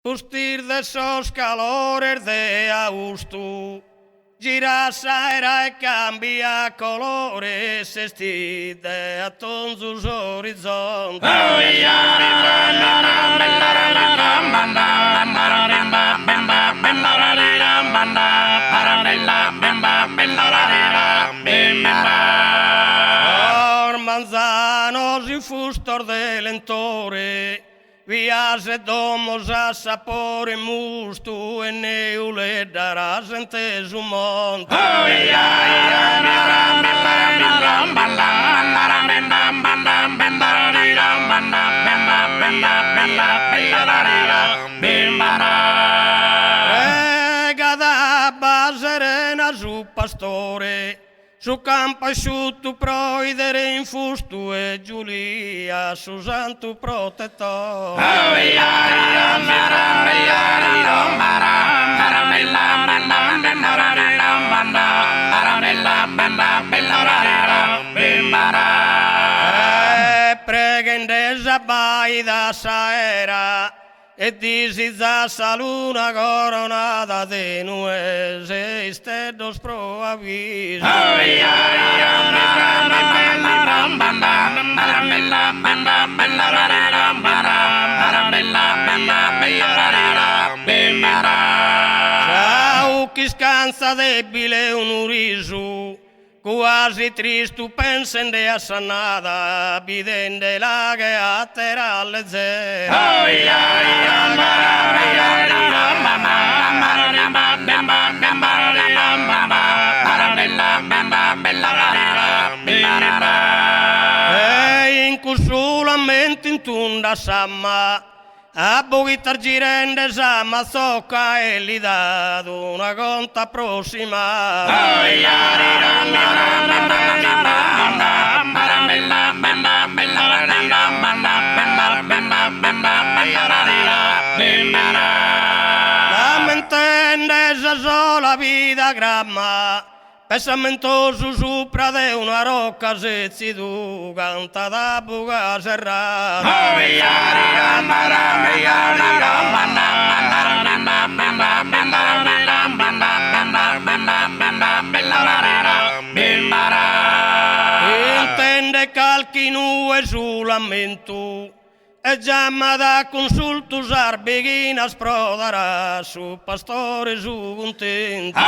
Ustir de esos calores de agosto, girassa era e cambia colores, estide a todos os horizontes. Manzanos e fustor de lentore, viase domos a sapore musto e neule darás entes un monte. Regada baserena su pastore, su campo asciutto proidere in fusto e Giulia su santo protettore. Pregendesa baida saera e disizza sa luna coronata de nuez e stedos pro avviso. Ciao chi scansa debile un riso, quasi tristo pensende a sanada, bidende la che attera alle zero. E in cusso lamento in tunda samma, a bogitar girende sama zocca e li dado una conta prossima. Lamentende esa sola vida gramma, pesamentoso sopra de una rocca se zidu canta da buga serrata. Intende calchi nue su lamento e giamma da consultus arbeginas prodarà su pastore su contento.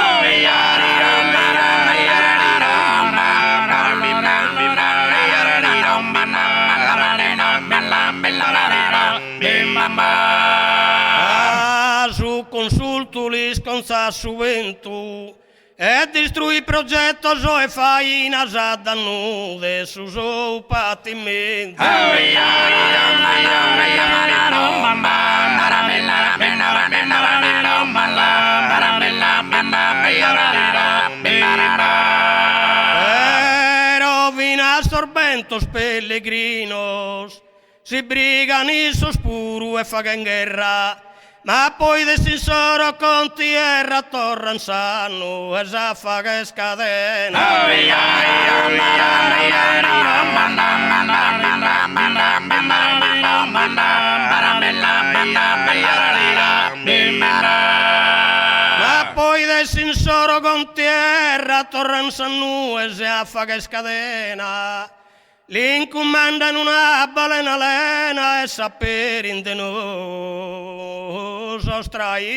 Su consultulis con sa su vento e distrui progetto e fainas a danno de su suo patimento. Pero vinas tormentos pellegrinos si brigan i sospuru e fagan guerra, ma poi de sincero con tierra torran sano e zafaga scadena. Ma poi de sincero con tierra torran sano e zafaga scadena. L'incomanda in una balena lena e sapere de noi straina.